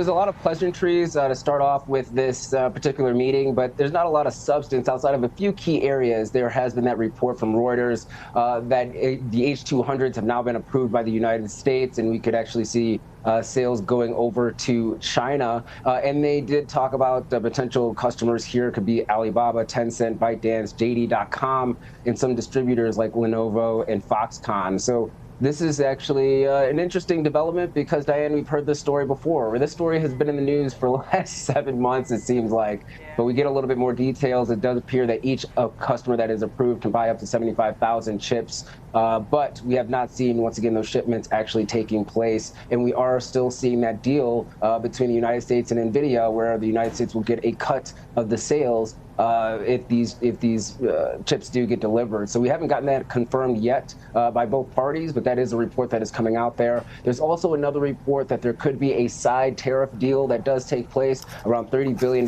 There's a lot of pleasantries to start off with this particular meeting, but there's not a lot of substance outside of a few key areas. There has been that report from Reuters that the H200s have now been approved by the United States, and we could actually see sales going over to China. And they did talk about the potential customers here. It could be Alibaba, Tencent, ByteDance, JD.com, and some distributors like Lenovo and Foxconn. So this is actually an interesting development because, Diane, we've heard this story before, where this story has been in the news for the last 7 months, it seems like. But we get a little bit more details. It does appear that each customer that is approved can buy up to 75,000 chips. But we have not seen, once again, those shipments actually taking place. And we are still seeing that deal between the United States and Nvidia, where the United States will get a cut of the sales if these chips do get delivered. So we haven't gotten that confirmed yet by both parties, but that is a report that is coming out there. There's also another report that there could be a side tariff deal that does take place, around $30 billion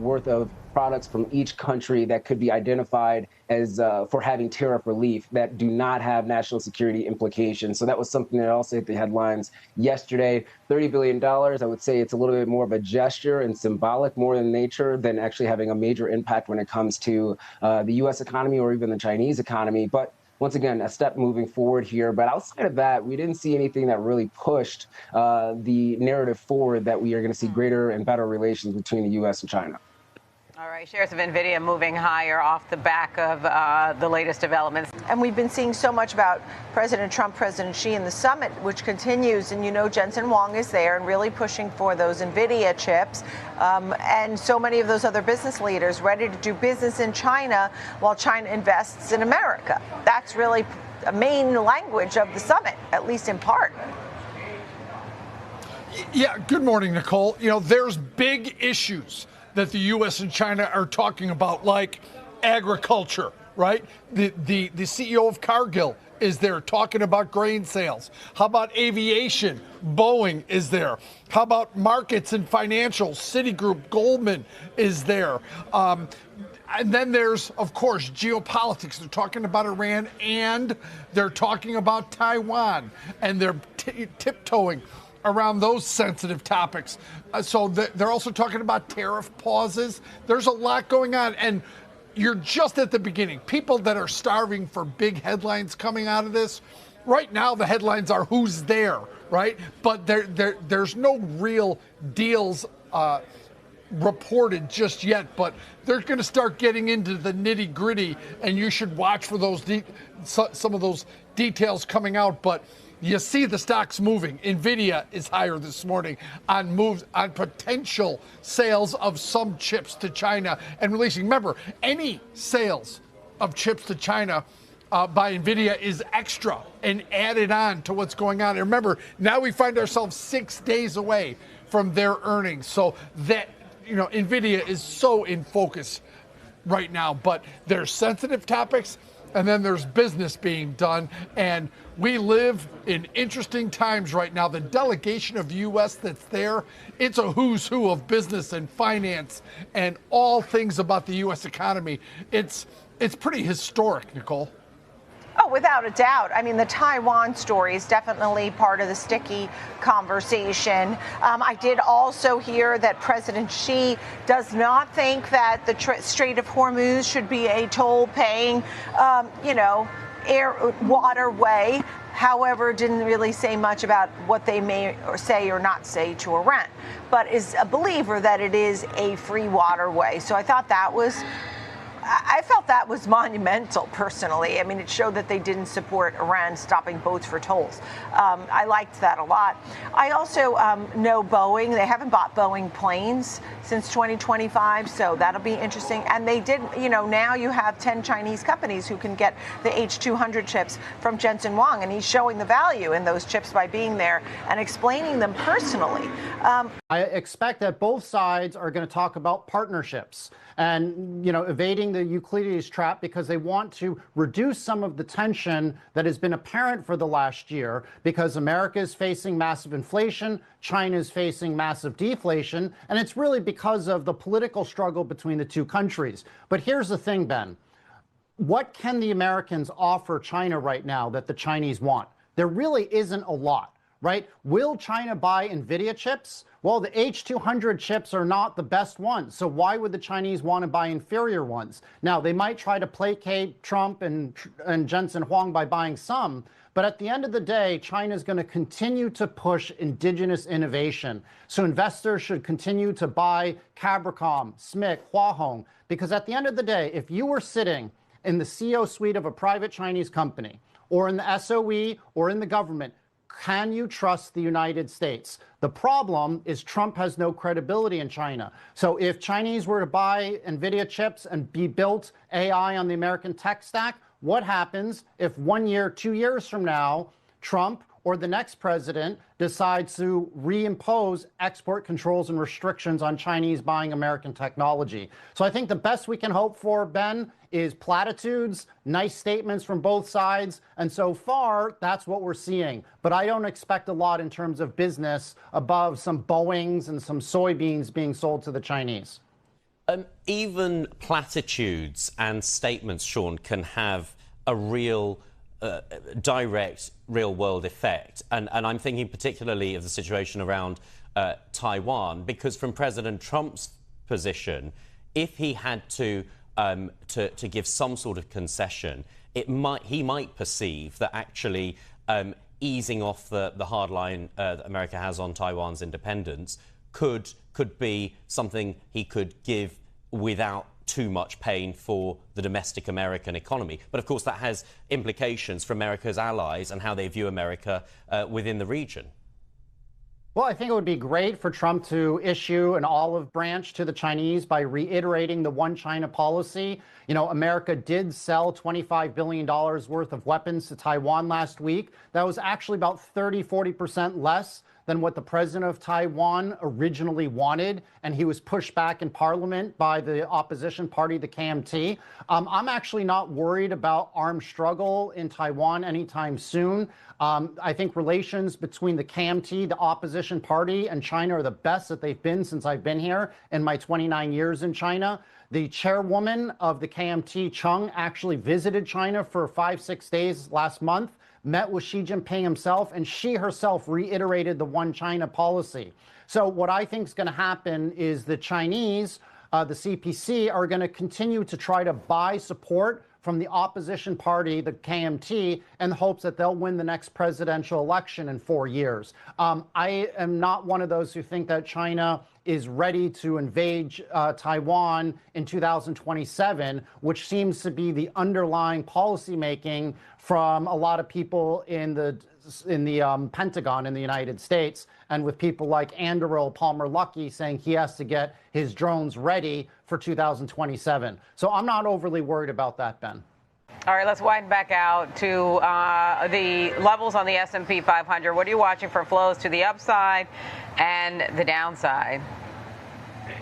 worth of products from each country that could be identified as for having tariff relief that do not have national security implications. So that was something that also hit the headlines yesterday. $30 billion, I would say it's a little bit more of a gesture and symbolic more in nature than actually having a major impact when it comes to the U.S. economy or even the Chinese economy. But once again, a step moving forward here. But outside of that, we didn't see anything that really pushed the narrative forward that we are going to see greater and better relations between the U.S. and China. All right, shares of Nvidia moving higher off the back of the latest developments. And we've been seeing so much about President Trump, President Xi in the summit, which continues. And, you know, Jensen Huang is there and really pushing for those Nvidia chips. And so many of those other business leaders ready to do business in China while China invests in America. That's really a main language of the summit, at least in part. Yeah, good morning, Nicole. You know, there's big issues that the U.S. and China are talking about, like agriculture, right? The CEO of Cargill is there talking about grain sales. How about aviation? Boeing is there. How about markets and financials? Citigroup, Goldman is there. And then there's, of course, geopolitics. They're talking about Iran and they're talking about Taiwan, and they're tiptoeing around those sensitive topics. So they're also talking about tariff pauses. There's a lot going on, and you're just at the beginning. People that are starving for big headlines coming out of this, right now the headlines are who's there, right? But there's no real deals reported just yet, but they're going to start getting into the nitty gritty, and you should watch for those some of those details coming out. But you see the stocks moving. Nvidia is higher this morning on moves on potential sales of some chips to China and releasing. Remember, any sales of chips to China by Nvidia is extra and added on to what's going on. And remember, now we find ourselves 6 days away from their earnings. So that, you know, Nvidia is so in focus right now. But there's sensitive topics, and then there's business being done. And we live in interesting times right now. The delegation of the U.S. that's there, it's a who's who of business and finance and all things about the U.S. economy. It's pretty historic, Nicole. Oh, without a doubt. I mean, the Taiwan story is definitely part of the sticky conversation. I did also hear that President Xi does not think that the Strait of Hormuz should be a toll-paying, waterway. However, didn't really say much about what they may or say or not say to Iran, but is a believer that it is a free waterway. So I felt that was monumental, personally. I mean, it showed that they didn't support Iran stopping boats for tolls. I liked that a lot. I also know Boeing. They haven't bought Boeing planes since 2025, so that'll be interesting. And they did, now you have 10 Chinese companies who can get the H200 chips from Jensen Huang, and he's showing the value in those chips by being there and explaining them personally. I expect that both sides are going to talk about partnerships and, evading the Euclides trap, because they want to reduce some of the tension that has been apparent for the last year, because America is facing massive inflation, China is facing massive deflation, and it's really because of the political struggle between the two countries. But here's the thing, Ben. What can the Americans offer China right now that the Chinese want? There really isn't a lot. right? Will China buy Nvidia chips? Well, the H200 chips are not the best ones. So why would the Chinese want to buy inferior ones? Now, they might try to placate Trump and Jensen Huang by buying some. But at the end of the day, China is going to continue to push indigenous innovation. So investors should continue to buy Cabricom, SMIC, Huahong, because at the end of the day, if you were sitting in the CEO suite of a private Chinese company or in the SOE or in the government, can you trust the United States? The problem is Trump has no credibility in China. So if Chinese were to buy Nvidia chips and be built AI on the American tech stack, what happens if 1 year, 2 years from now, Trump or the next president decides to reimpose export controls and restrictions on Chinese buying American technology? So I think the best we can hope for, Ben, is platitudes, nice statements from both sides. And so far, that's what we're seeing. But I don't expect a lot in terms of business above some Boeings and some soybeans being sold to the Chinese. Even platitudes and statements, Sean, can have a real direct real-world effect. And I'm thinking particularly of the situation around Taiwan, because from President Trump's position, if he had to give some sort of concession, he might perceive that actually easing off the hard line that America has on Taiwan's independence could be something he could give without too much pain for the domestic American economy. But of course, that has implications for America's allies and how they view America within the region. Well, I think it would be great for Trump to issue an olive branch to the Chinese by reiterating the one China policy. You know, America did sell $25 billion worth of weapons to Taiwan last week. That was actually about 40% less than what the president of Taiwan originally wanted, and he was pushed back in parliament by the opposition party, the KMT. I'm actually not worried about armed struggle in Taiwan anytime soon. I think relations between the KMT, the opposition party, and China are the best that they've been since I've been here in my 29 years in China. The chairwoman of the KMT, Chung, actually visited China for 5-6 days last month, met with Xi Jinping himself, and she herself reiterated the one China policy. So what I think is going to happen is the Chinese, the CPC, are going to continue to try to buy support from the opposition party, the KMT, in the hopes that they'll win the next presidential election in 4 years. I am not one of those who think that China is ready to invade Taiwan in 2027, which seems to be the underlying policymaking from a lot of people in the Pentagon in the United States, and with people like Anduril Palmer-Luckey saying he has to get his drones ready for 2027. So I'm not overly worried about that, Ben. All right, let's widen back out to the levels on the S&P 500. What are you watching for flows to the upside and the downside?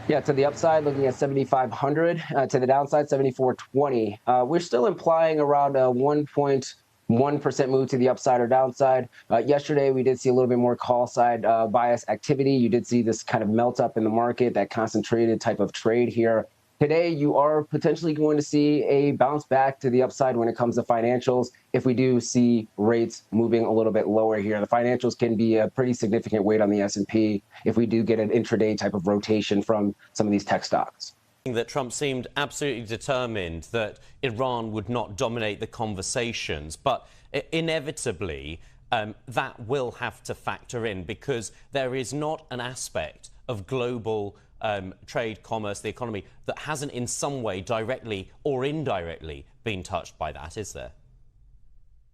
Yeah, to the upside, looking at 7,500. To the downside, 7,420. We're still implying around a 1.1% move to the upside or downside. Yesterday, we did see a little bit more call side bias activity. You did see this kind of melt up in the market, that concentrated type of trade here. Today, you are potentially going to see a bounce back to the upside when it comes to financials if we do see rates moving a little bit lower here. The financials can be a pretty significant weight on the S&P if we do get an intraday type of rotation from some of these tech stocks. That Trump seemed absolutely determined that Iran would not dominate the conversations, but inevitably that will have to factor in, because there is not an aspect of global trade, commerce, the economy that hasn't in some way directly or indirectly been touched by that, is there?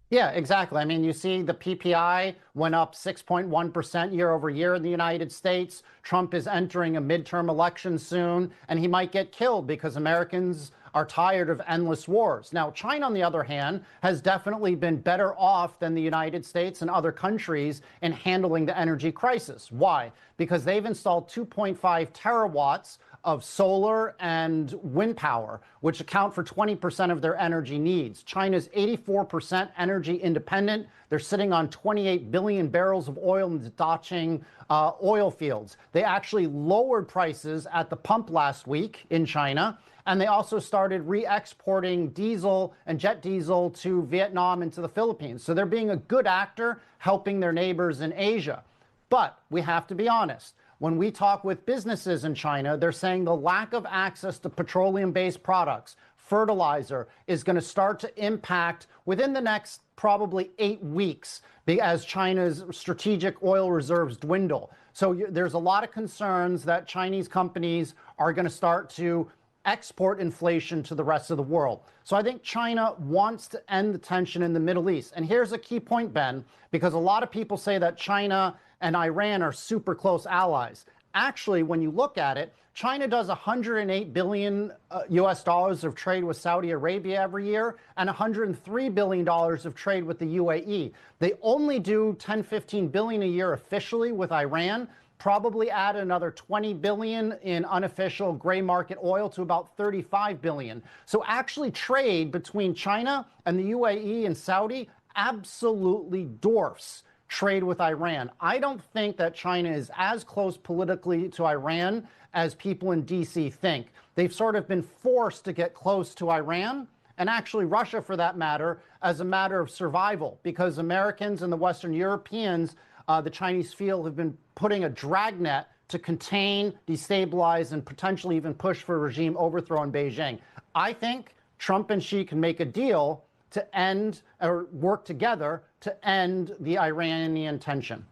Yeah, exactly. I mean, you see the PPI went up 6.1% year over year in the United States. Trump is entering a midterm election soon, and he might get killed because Americans are tired of endless wars. Now, China, on the other hand, has definitely been better off than the United States and other countries in handling the energy crisis. Why? Because they've installed 2.5 terawatts of solar and wind power, which account for 20% of their energy needs. China's 84% energy independent. They're sitting on 28 billion barrels of oil in the Daqing oil fields. They actually lowered prices at the pump last week in China. And they also started re-exporting diesel and jet diesel to Vietnam and to the Philippines. So they're being a good actor, helping their neighbors in Asia. But we have to be honest. When we talk with businesses in China, they're saying the lack of access to petroleum-based products, fertilizer, is going to start to impact within the next probably 8 weeks as China's strategic oil reserves dwindle. So there's a lot of concerns that Chinese companies are going to start to export inflation to the rest of the world. So I think China wants to end the tension in the Middle East. And here's a key point, Ben, because a lot of people say that China and Iran are super close allies. Actually, when you look at it, China does $108 billion US dollars of trade with Saudi Arabia every year and $103 billion of trade with the UAE. They only do 10-15 billion a year officially with Iran. Probably add another 20 billion in unofficial gray market oil to about 35 billion. So actually trade between China and the UAE and Saudi absolutely dwarfs trade with Iran. I don't think that China is as close politically to Iran as people in DC think. They've sort of been forced to get close to Iran, and actually Russia for that matter, as a matter of survival, because Americans and the Western Europeans, the Chinese feel, have been putting a dragnet to contain, destabilize, and potentially even push for regime overthrow in Beijing. I think Trump and Xi can make a deal to end or work together to end the Iranian tension.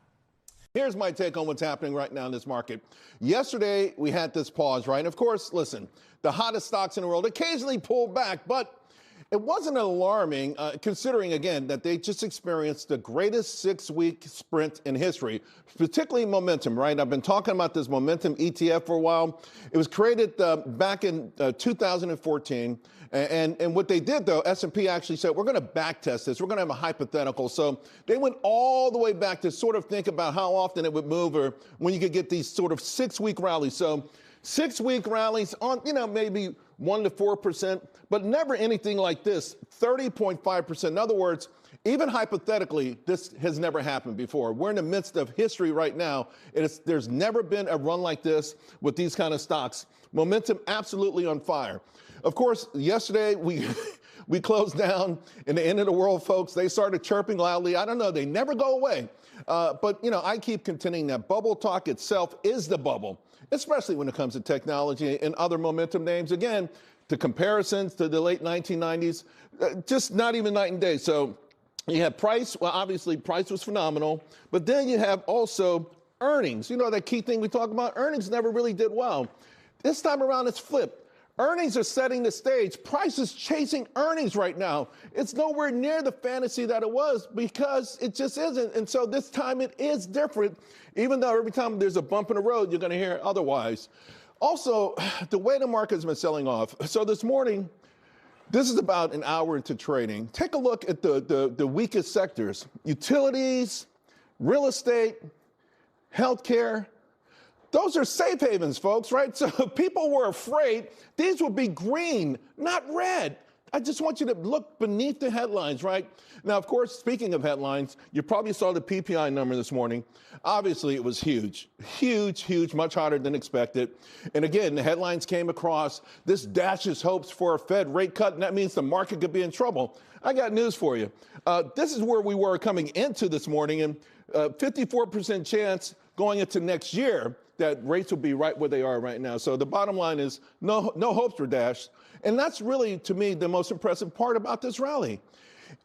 Here's my take on what's happening right now in this market. Yesterday, we had this pause, right? And of course, listen, the hottest stocks in the world occasionally pull back, but it wasn't alarming, considering, again, that they just experienced the greatest 6-week sprint in history, particularly momentum, right? I've been talking about this momentum ETF for a while. It was created back in 2014. And what they did, though, S&P actually said, we're going to back test this. We're going to have a hypothetical. So they went all the way back to sort of think about how often it would move or when you could get these sort of 6-week rallies. So 6-week rallies on, maybe 1 to 4%, but never anything like this, 30.5%. In other words, even hypothetically, this has never happened before. We're in the midst of history right now. There's never been a run like this with these kind of stocks. Momentum absolutely on fire. Of course, yesterday we closed down in the end of the world, folks. They started chirping loudly. I don't know. They never go away. But, I keep contending that bubble talk itself is the bubble, especially when it comes to technology and other momentum names. Again, the comparisons to the late 1990s, just not even night and day. So you have price. Well, obviously, price was phenomenal. But then you have also earnings. That key thing we talk about? Earnings never really did well. This time around, it's flipped. Earnings are setting the stage. Price is chasing earnings right now. It's nowhere near the fantasy that it was because it just isn't. And so this time it is different, even though every time there's a bump in the road, you're going to hear otherwise. Also, the way the market's been selling off. So this morning, this is about an hour into trading. Take a look at the weakest sectors: utilities, real estate, healthcare. Those are safe havens, folks, right? So people were afraid these would be green, not red. I just want you to look beneath the headlines, right? Now, of course, speaking of headlines, you probably saw the PPI number this morning. Obviously, it was huge, much hotter than expected. And again, the headlines came across, this dashes hopes for a Fed rate cut, and that means the market could be in trouble. I got news for you. This is where we were coming into this morning, and 54% chance going into next year that rates will be right where they are right now. So the bottom line is no hopes were dashed. And that's really, to me, the most impressive part about this rally.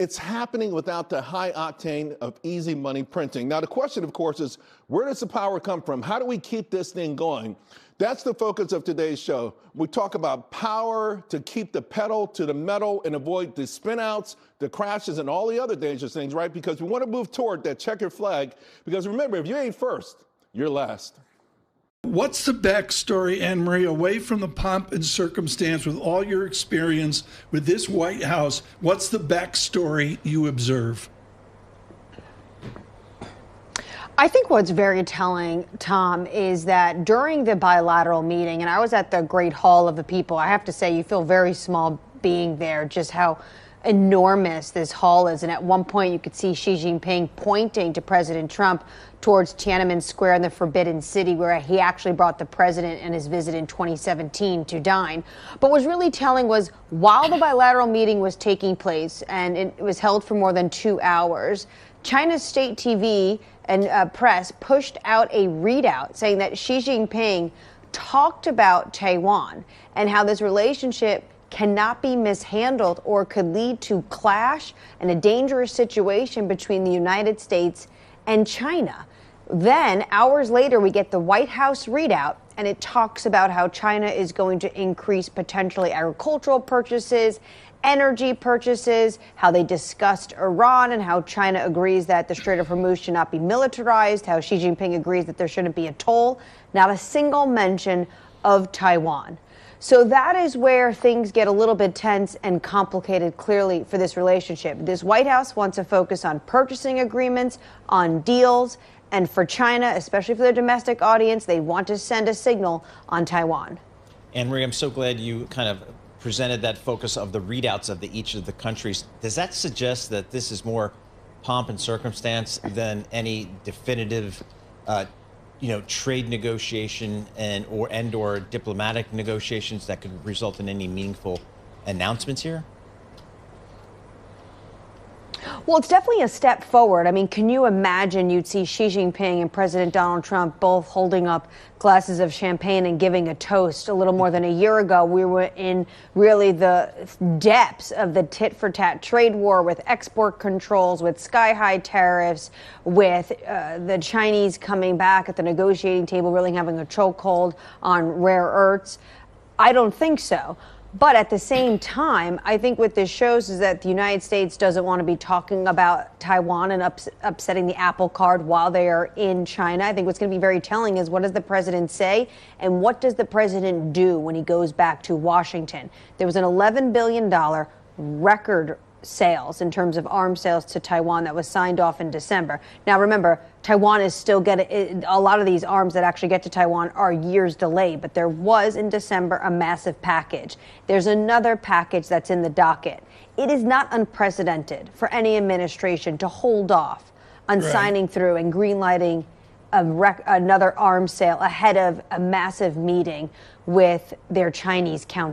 It's happening without the high octane of easy money printing. Now, the question, of course, is where does the power come from? How do we keep this thing going? That's the focus of today's show. We talk about power to keep the pedal to the metal and avoid the spinouts, the crashes, and all the other dangerous things, right? Because we want to move toward that checkered flag. Because remember, if you ain't first, you're last. What's the backstory, Anne Marie, away from the pomp and circumstance with all your experience with this White House? What's the backstory you observe? I think what's very telling, Tom, is that during the bilateral meeting, and I was at the Great Hall of the People, I have to say you feel very small being there, just how enormous this hall is. And at one point you could see Xi Jinping pointing to President Trump towards Tiananmen Square in the Forbidden City, where he actually brought the president and his visit in 2017 to dine. But what's really telling was while the bilateral meeting was taking place, and it was held for more than 2 hours, China's state TV and press pushed out a readout saying that Xi Jinping talked about Taiwan and how this relationship cannot be mishandled or could lead to clash and a dangerous situation between the United States and China. Then, hours later, we get the White House readout, and it talks about how China is going to increase potentially agricultural purchases, energy purchases, how they discussed Iran and how China agrees that the Strait of Hormuz should not be militarized, how Xi Jinping agrees that there shouldn't be a toll. Not a single mention of Taiwan. So that is where things get a little bit tense and complicated, clearly, for this relationship. This White House wants to focus on purchasing agreements, on deals, and for China, especially for their domestic audience, they want to send a signal on Taiwan. Anne-Marie, I'm so glad you kind of presented that focus of the readouts of each of the countries. Does that suggest that this is more pomp and circumstance than any definitive trade negotiation or diplomatic negotiations that could result in any meaningful announcements here? Well, it's definitely a step forward. I mean, can you imagine you'd see Xi Jinping and President Donald Trump both holding up glasses of champagne and giving a toast? A little more than a year ago, we were in really the depths of the tit-for-tat trade war with export controls, with sky-high tariffs, with the Chinese coming back at the negotiating table, really having a chokehold on rare earths. I don't think so. But at the same time, I think what this shows is that the United States doesn't want to be talking about Taiwan and upsetting the apple cart while they are in China. I think what's going to be very telling is what does the president say and what does the president do when he goes back to Washington? There was an $11 billion record sales in terms of arms sales to Taiwan that was signed off in December. Now, remember, Taiwan is still getting a lot of these arms that actually get to Taiwan are years delayed, but there was in December a massive package. There's another package that's in the docket. It is not unprecedented for any administration to hold off on signing through and greenlighting another arms sale ahead of a massive meeting with their Chinese counterparts.